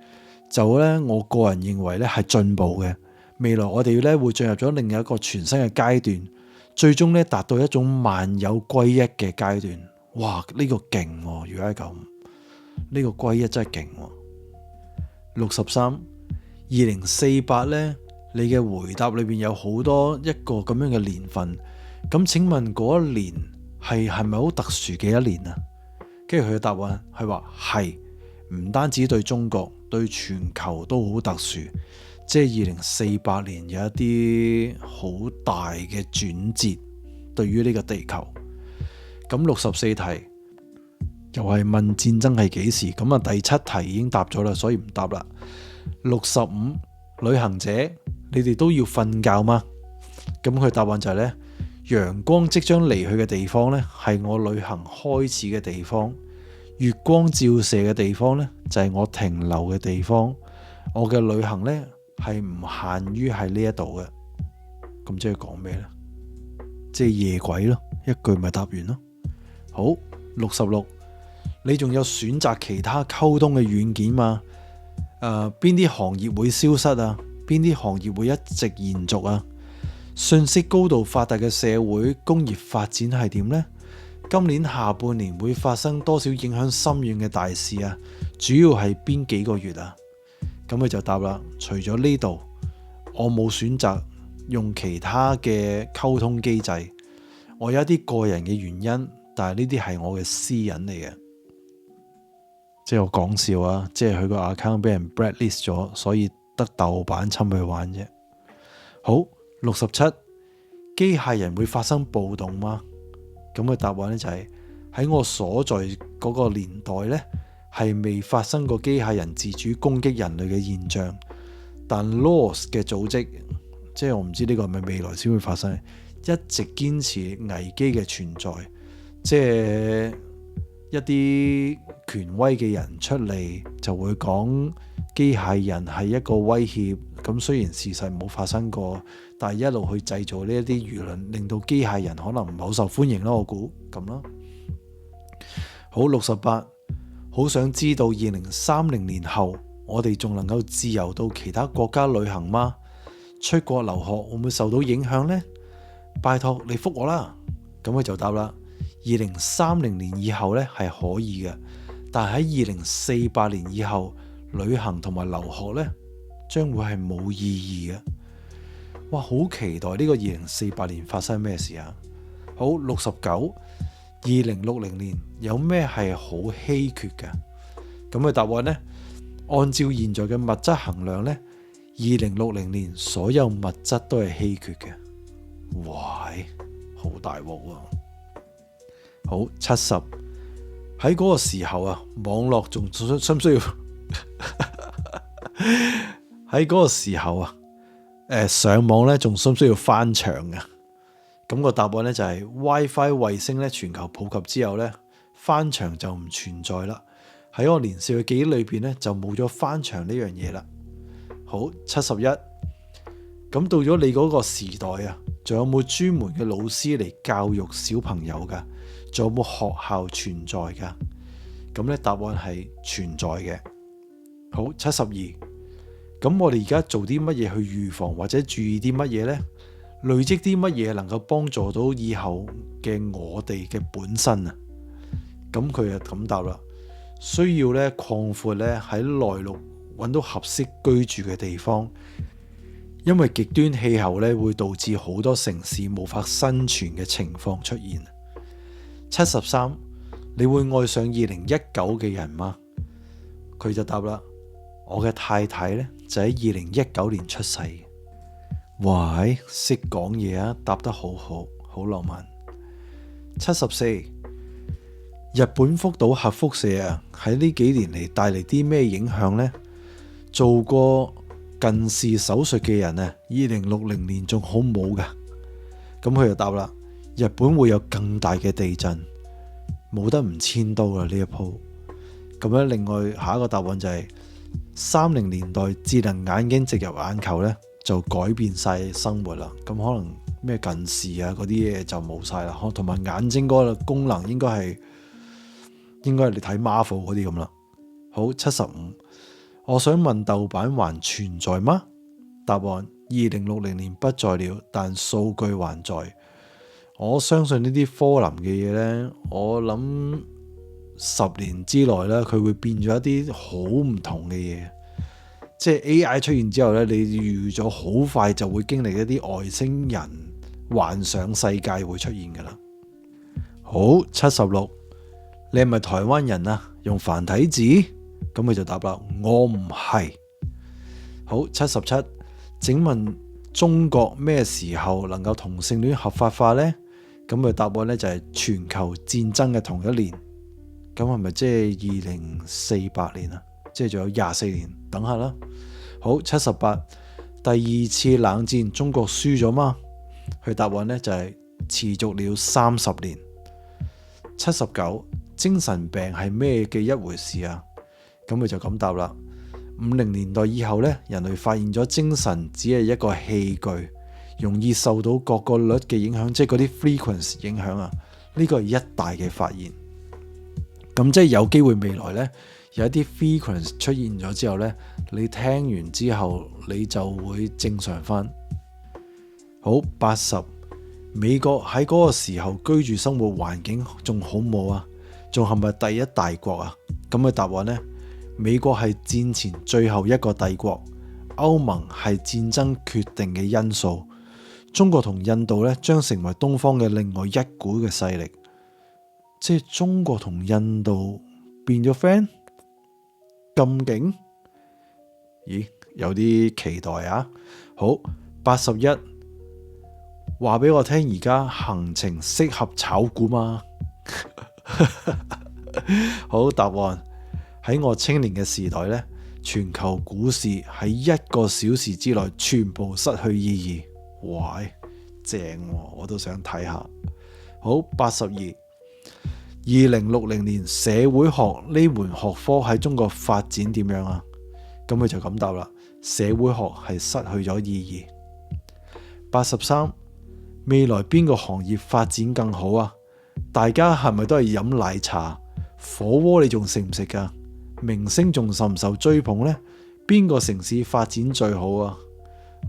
就咧，我個人認為咧係進步嘅。未來我哋咧會進入咗另一個全新嘅階段，最終咧達到一種萬有歸一嘅階段。哇！呢個勁喎，如果係咁，呢個歸一真係勁喎。63，2048咧，你嘅回答裏邊有好多一個咁樣嘅年份。咁請問嗰一年係咪好特殊嘅一年啊？跟住佢嘅答案係話係，唔單止對中國，對全球都好特殊，即係2048年有一啲好大嘅轉折，對於呢個地球。咁64題又係問戰爭係幾時？咁第7題已經答咗啦，所以唔答啦。65，旅行者，你哋都要瞓覺嗎？咁佢答案就係呢：陽光即將離去嘅地方呢，係我旅行開始嘅地方。月光照射嘅地方呢，就係我停留嘅地方。我嘅旅行呢，係唔限於喺呢一度嘅。咁即係講咩呢？即係夜鬼咯，一句咪答完咯。好，66，你仲有選擇其他溝通嘅軟件嗎？邊啲行業會消失啊？邊邊啲行業會一直延續啊？信息高度發達嘅社會，工業發展係點呢？今年下半年會發生多少影響深遠嘅大事啊？主要係邊幾個月啊？咁佢就答啦，除咗呢度，我冇選擇用其他嘅溝通機制，我有一啲個人嘅原因，但係呢啲係我嘅私隱嚟嘅，即係我講笑啊，即係佢個 account 俾人 blacklist 咗，所以得豆瓣侵佢玩啫。好，67，機械人會發生暴動嗎？咁嘅答案呢就係喺我所在嗰個年代呢，係未發生過機械人自主攻擊人類嘅現象，但 LAWS 嘅組織，即係我唔知呢個係咪未來先會發生，一直堅持危機嘅存在，即係一啲權威嘅人出嚟就會講機械人係一個威脅，咁雖然事實冇發生過，但係一路去製造呢一啲輿論，令到機械人可能唔係好受歡迎咯，我估咁啦。好，68，好想知道2030年後我哋仲能夠自由到其他國家旅行嗎？出國留學會唔會受到影響呢？拜託你覆我啦。咁佢就答啦，2030年以後呢係可以嘅，但係喺2048年以後，旅行同埋留學呢將會係冇意義嘅。哇，好期待呢個2048年發生咩事啊！好，69，2060年有咩係好稀缺嘅？咁嘅答案呢，按照現在嘅物質衡量呢，2060年所有物質都係稀缺嘅。哇，好大鑊啊！好，70，喺嗰個時候啊，網絡仲需唔需要？喺嗰個時候啊，上網咧仲需唔需要翻牆嘅？咁個答案咧就係 WiFi 衛星咧全球普及之後咧，翻牆就唔存在啦。喺我年少嘅記憶裏邊咧，就冇咗翻牆呢樣嘢啦。好，71，咁到咗你嗰個時代啊，仲有冇專門嘅老師嚟教育小朋友噶？仲有冇學校存在噶？咁咧答案係存在嘅。好，72，咁我哋而家做啲乜嘢去預防或者注意啲乜嘢呢？累積啲乜嘢能夠幫助到以後嘅我哋嘅本身啊？咁佢就咁答啦，需要咧擴闊咧喺內陸揾到合適居住嘅地方，因為極端氣候咧會導致好多城市無法生存嘅情況出現。73，你會愛上2019嘅人嗎？佢就答啦，我嘅太太咧就喺2019年出世。喂，識講嘢啊，答得好好，好浪漫。74，日本福島核輻射啊，喺呢幾年嚟帶嚟啲咩影響呢？做過近視手術嘅人啊，2060年仲好冇噶？咁佢就答啦，日本會有更大嘅地震，冇得唔遷都啦呢一鋪。咁樣另外下一個答案就係30年代智能眼鏡植入眼球呢，就改變晒生活啦。咁可能咩近視啊嗰啲嘢就冇晒啦，同埋眼睛嗰個功能應該係你睇 Marvel 嗰啲咁啦。好，75，我想問豆瓣還存在嗎？答案2060年不在了，但數據還在。我相信呢啲科林嘅嘢呢，我諗10年之內呢，佢會變咗一啲好唔同嘅嘢。即係 AI 出現之後呢，你預咗好快就會經歷一啲外星人幻想世界會出現噶啦。好，76，你係咪台灣人啊？用繁體字？咁佢就答啦，我唔係。好，77，請問中國咩時候能夠同性戀合法化呢？咁佢答案呢就係全球戰爭嘅同一年。咁係咪即係2048年啊？即係仲有24年，等下啦。好，78，第二次冷戰中國輸咗嗎？佢答案呢就係持續了30年。79，精神病係咩嘅一回事啊？咁佢就咁答啦。50年代以後呢，人類發現咗精神只係一個器具，容易受到各個率嘅影響，即係嗰啲 frequency 影響啊。呢個係一大嘅發現。咁即係有機會未來呢，有一啲 frequency 出現咗之後呢，你聽完之後你就會正常翻。好，80，美國喺嗰個時候居住生活環境仲好冇啊？仲係咪第一大國啊？咁嘅答案呢，美國係戰前最後一個帝國，歐盟係戰爭決定嘅因素，中國同印度呢將成為東方嘅另外一股嘅勢力，即係中國同印度變咗 friend 咁勁？咦，有啲期待啊！好，81，話俾我聽而家行情適合炒股嗎？好，答案喺我青年嘅時代呢，全球股市喺1個小時之內全部失去意義。哇，正喎，我都想睇下。好，82， 2060年社會學呢門學科喺中國發展點樣啊？咁佢就咁答啦，社會學係失去咗意義。83，未來邊個行業發展更好啊？大家係咪都係飲奶茶？火鍋你仲食唔食噶？明星仲受唔受追捧呢？邊個城市發展最好啊？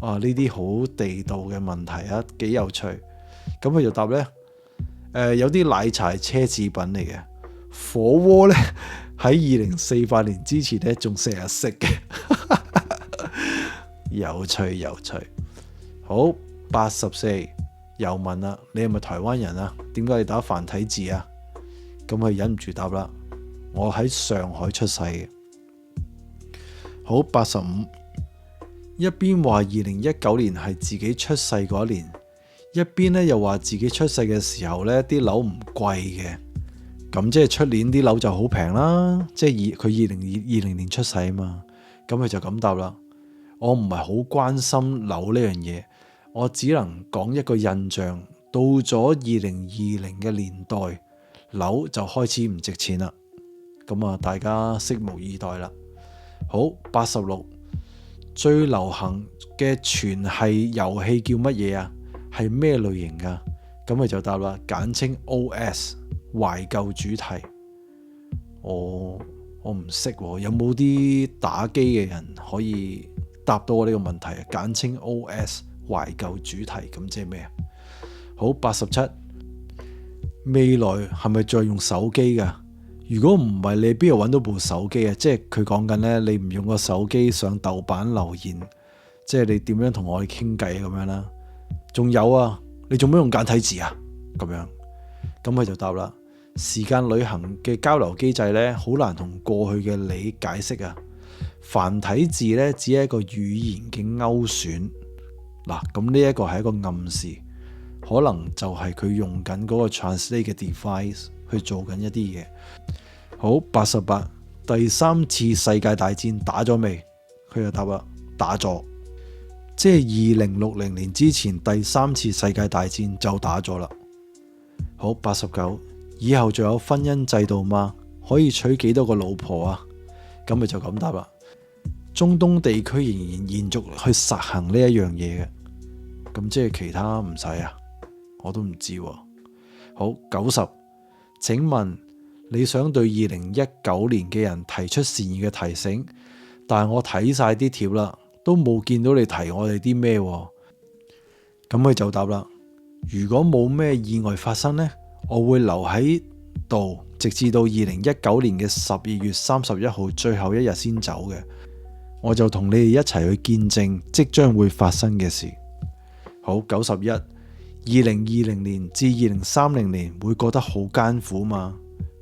呢啲好地道嘅問題啊，幾有趣。咁佢就答呢，有啲奶茶係奢侈品嚟嘅，火鍋呢，喺2048年之前呢仲成日食嘅。有趣有趣。好，84，又問啦，你係咪台灣人啊？點解你打繁體字啊？咁佢忍唔住答啦，我喺上海出世嘅。好，85，一邊話2019年係自己出世嗰一年，一邊咧又話自己出世嘅時候呢啲樓唔貴嘅，咁即係出年啲樓就好平啦。即係佢2020年出世啊嘛，咁佢就咁答啦。我唔係好關心樓呢樣嘢，我只能講一個印象，到咗2020嘅年代，樓就開始唔值錢啦。咁啊，大家拭目以待啦。好，86，最流行嘅全系遊戲叫乜嘢啊？係咩類型噶？咁佢就答啦，簡稱 OS， 懷舊主題。我唔識，有冇啲打機嘅人可以答到我呢個問題啊？簡稱 OS， 懷舊主題，咁即係咩啊？好，87，未來係咪再用手機噶？如果唔係，你邊度揾到部手機啊？即係佢講緊呢，你唔用個手機上豆瓣留言，即係你點樣同我哋傾偈咁樣啦？仲有啊，你做咩用簡體字啊？咁樣，咁佢就答啦，時間旅行嘅交流機制呢，好難同過去嘅你解釋啊。繁體字呢，只係一個語言嘅勾選。嗱，咁呢一個係一個暗示，可能就係佢用緊嗰個 translate 嘅 device 去做緊一啲嘢。好，88，第3次世界大戰打咗未？佢就答啦，打咗，即係2060年之前第3次世界大戰就打咗啦。好，89，以後仲有婚姻制度嗎？可以娶幾多個老婆啊？咁佢就咁答啦，中東地區仍然延續去實行呢一樣嘢嘅。咁即係其他唔使啊？我都唔知喎。好，90，請問你想對2019年嘅人提出善意嘅提醒，但係我睇晒啲貼啦，都冇見到你提我哋啲咩喎。咁佢就答啦，如果冇咩意外發生呢，我會留喺度，直至到2019年嘅12月31號最後一日先走嘅。我就同你哋一齊去見證即將會發生嘅事。好，91， 2020年至2030年會過得好艱苦嘛？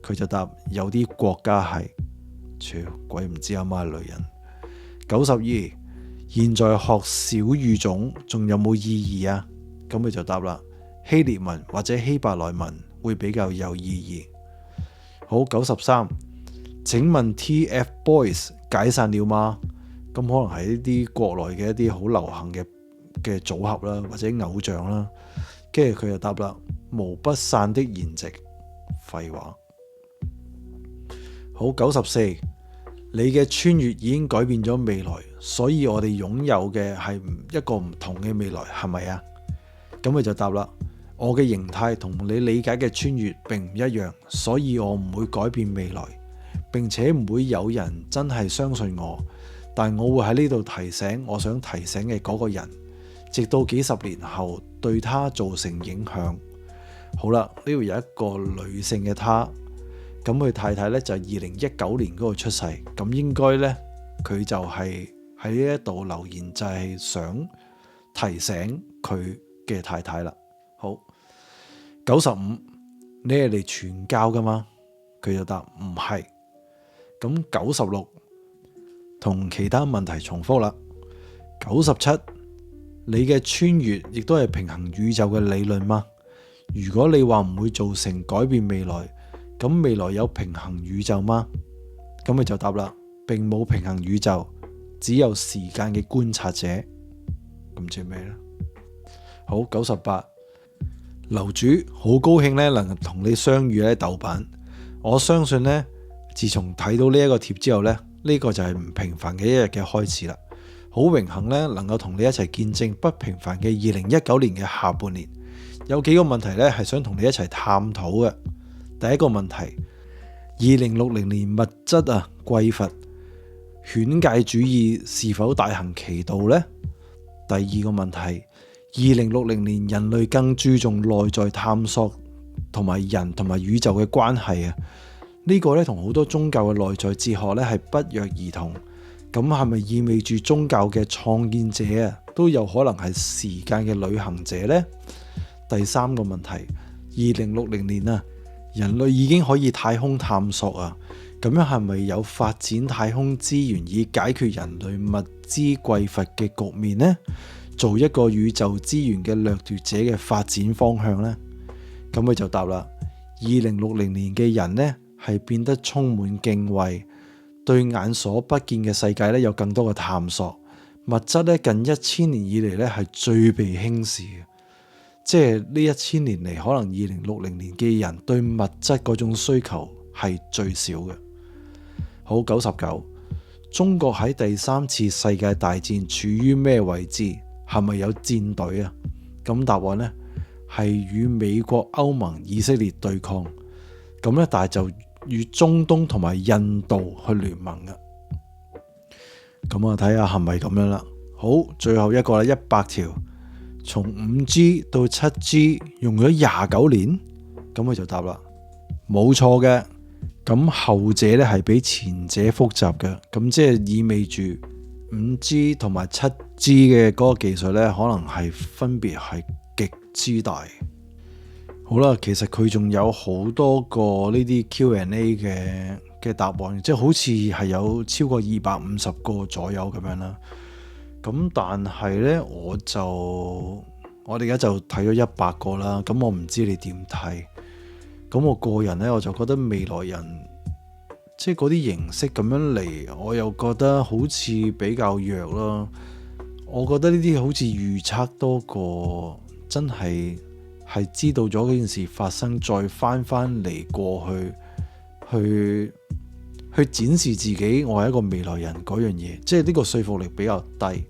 佢就答，有啲國家係，鬼唔知阿媽係女人。92，現在學小語種仲有冇意義啊？咁佢就答啦，希臘文或者希伯來文會比較有意義。好，93，請問 TFBOYS 解散了嗎？咁可能係一啲國內嘅一啲好流行嘅組合啦，或者偶像啦。跟住佢就答啦，無不散的筵席。廢話。好，94，你嘅穿越已經改變咗未來，所以我哋擁有嘅係一個唔同嘅未來，係咪啊？咁佢就答啦，我嘅形態同你理解嘅穿越並唔一樣，所以我唔會改變未來。並且唔會有人真係相信我，但我會喺呢度提醒我想提醒嘅嗰個人，直到幾十年後對他造成影響。好啦，呢度有一個女性嘅她，咁佢太太呢就係2019年嗰度出世，咁應該呢，佢就係喺呢一度留言，就係想提醒佢嘅太太啦。好，95，你係嚟傳教噶嘛？佢就答唔係。咁96同其他問題重複啦。97，你嘅穿越亦都係平衡宇宙嘅理論嗎？如果你話唔會造成改變未來，咁未來有平衡宇宙嗎？咁佢就答啦，並冇平衡宇宙，只有時間嘅觀察者。咁即係咩呢？好，98，樓主好高興咧能同你相遇喺豆瓣。我相信呢，自從睇到呢一個貼之後呢，呢個就係唔平凡嘅一日嘅開始啦。好榮幸呢，能夠同你一齊見證不平凡嘅2019年嘅下半年。有幾個問題呢係想同你一齊探討嘅。第一個問題，2060年物質匱乏，犬戒主義是否大行其道呢？第二個問題，2060年人類更注重內在探索同埋人同埋宇宙嘅關係啊。呢個呢同好多宗教嘅內在哲學呢係不約而同。咁係咪意味住宗教嘅創建者都有可能係時間嘅旅行者呢？第三個問題，2060年人類已經可以太空探索啊，咁樣係咪有發展太空資源以解決人類物資匱乏嘅局面呢？做一個宇宙資源嘅掠奪者嘅發展方向呢？咁佢就答啦，2060年嘅人呢係變得充滿敬畏，對眼所不見嘅世界呢有更多嘅探索。物質呢近1000年以嚟呢係最被輕視嘅。即係呢1000年嚟，可能2060年嘅人對物質嗰種需求係最少嘅。好，99，中國喺第3次世界大戰處於咩位置？係咪有戰隊啊？咁答案呢係與美國、歐盟、以色列對抗。咁呢，但係就與中東同埋印度去聯盟嘅。咁啊，睇下係咪咁樣啦。好，最後一個啦，100條。從 5G 到 7G 用咗29年，咁佢就答啦，冇錯嘅。咁後者呢係比前者複雜嘅，咁即係意味住 5G 同埋 7G 嘅嗰個技術呢，可能係分別係極之大。好啦，其實佢仲有好多個呢啲 Q&A 嘅答案，即係好似係有超過250個左右咁樣啦。咁但係呢，我哋而家就睇咗100個啦。咁我唔知你點睇。咁我個人呢，我就覺得未來人即係嗰啲形式咁樣嚟，我又覺得好似比較弱咯。我覺得呢啲好似預測多過真係知道咗嗰件事發生，再翻嚟過去展示自己我係一個未來人嗰樣嘢，即係呢個說服力比較低。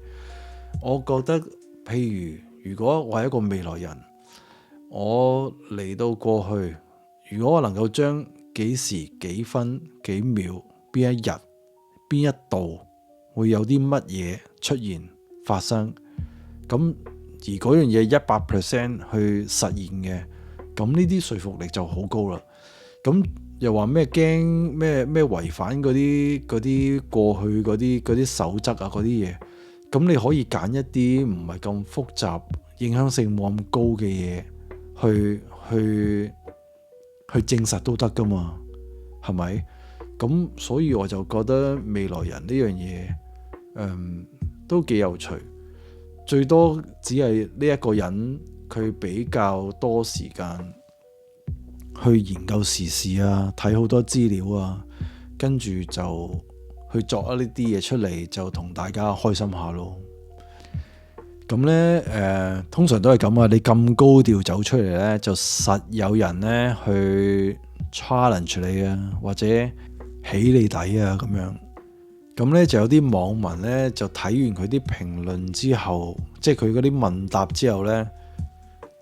我覺得譬如果我係一個未來人，我嚟到過去，如果我能夠將幾時幾分幾秒邊一日邊一度會有啲乜嘢出現發生，咁而嗰樣嘢100% 去實現嘅，咁呢啲說服力就好高啦。咁又話咩驚咩違反嗰啲過去嗰啲守則啊嗰啲嘢，咁你可以揀一啲唔係咁複雜、影響性冇咁高嘅嘢去證實都得噶嘛，係咪？咁所以我就覺得未來人呢樣嘢都幾有趣。最多只係呢一個人佢比較多時間去研究時事啊，睇好多資料啊，跟住就去作一呢啲嘢出嚟，就同大家開心下咯。咁呢，通常都係咁啊！你咁高調走出嚟呢，就實有人呢去 challenge 你啊，或者起你底啊咁樣。咁呢，就有啲網民呢，就睇完佢啲評論之後，即係佢嗰啲問答之後呢，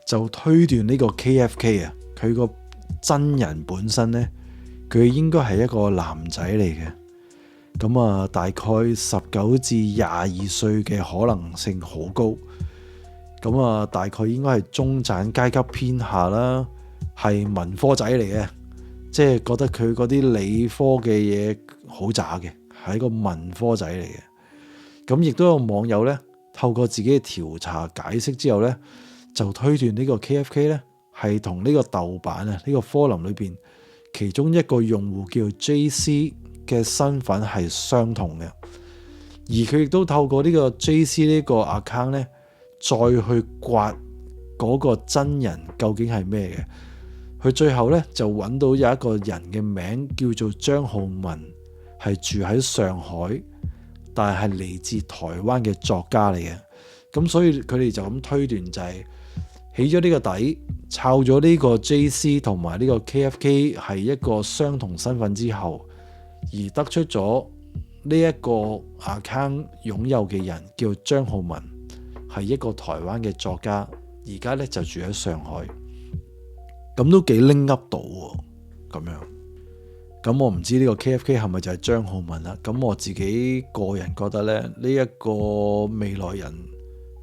就推斷呢個 KFK 啊，佢個真人本身呢，佢應該係一個男仔嚟嘅。咁啊，大概19至22歲嘅可能性好高。咁啊，大概應該係中產階級偏下啦，係文科仔嚟嘅，即係覺得佢嗰啲理科嘅嘢好渣嘅，係一個文科仔嚟嘅。咁亦都有網友呢，透過自己嘅調查解釋之後呢，就推斷呢個 KFK 呢係同呢個豆瓣啊呢個 forum 裏邊其中一個用戶叫 JC 嘅身份係相同嘅，而佢亦都透過呢個 JC 呢個 account 呢，再去刮嗰個真人究竟係咩嘅。佢最後呢，就揾到有一個人嘅名叫做張浩文，係住喺上海，但係嚟自台灣嘅作家嚟嘅。咁所以佢哋就咁推斷就係起咗呢個底，抄咗呢個 JC 同埋呢個 KFK 係一個相同身份之後，而得出咗呢一個 account 擁有嘅人叫張浩文，係一個台灣嘅作家，而家咧就住喺上海。咁都幾拎噏到喎，咁樣。咁我唔知呢個 KFK 係咪就係張浩文啦？咁我自己個人覺得咧，呢一個未來人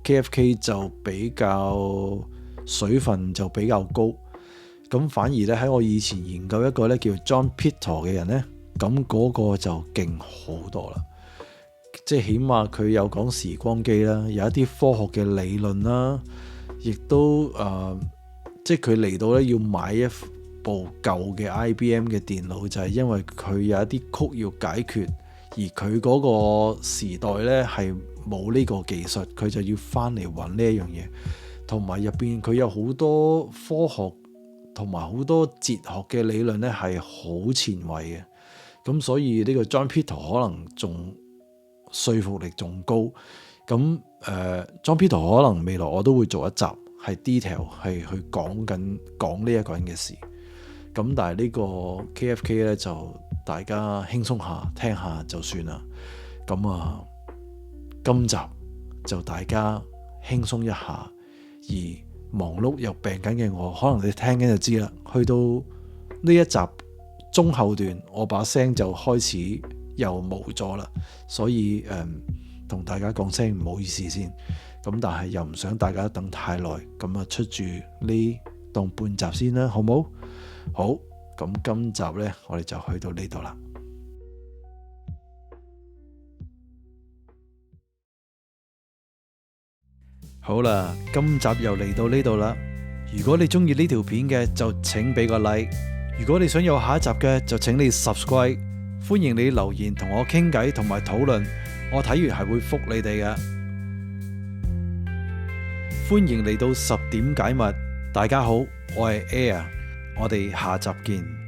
KFK 就比較水分就比較高。咁反而咧喺我以前研究一個咧叫 John Peter 嘅人咧，咁嗰個就勁好多啦。即係起碼佢有講時光機啦，有一啲科學嘅理論啦，亦都即係佢嚟到咧要買一部舊嘅 IBM 嘅電腦，就係因為佢有一啲曲要解決，而佢嗰個時代咧係冇呢個技術，佢就要翻嚟揾呢一樣嘢。同埋入邊佢有好多科學同埋好多哲學嘅理論咧係好前衛嘅。咁所以呢個 John Peter 可能仲說服力仲高。咁John Peter 可能未來我都會做一集係 detail 係去講呢一個人嘅事。咁但係呢個 KFK 咧就大家輕鬆下聽下就算啦。咁今集就大家輕鬆一下，而忙碌又病緊嘅我，可能你聽緊就知啦。去到呢一集中後段，我把聲就開始又冇咗啦，所以同大家講聲唔好意思先。咁但係又唔想大家等太耐，咁出住呢當半集先啦，好冇？好，咁今集呢，我哋就去到呢度啦。好啦，今集又嚟到呢度啦。如果你中意呢條片嘅，就請俾個 like。如果你想有下一集嘅，就請你 subscribe。歡迎你留言同我傾偈同埋討論，我睇完係會覆你哋嘅。歡迎嚟到10點解密，大家好，我係 Air，我哋下集見。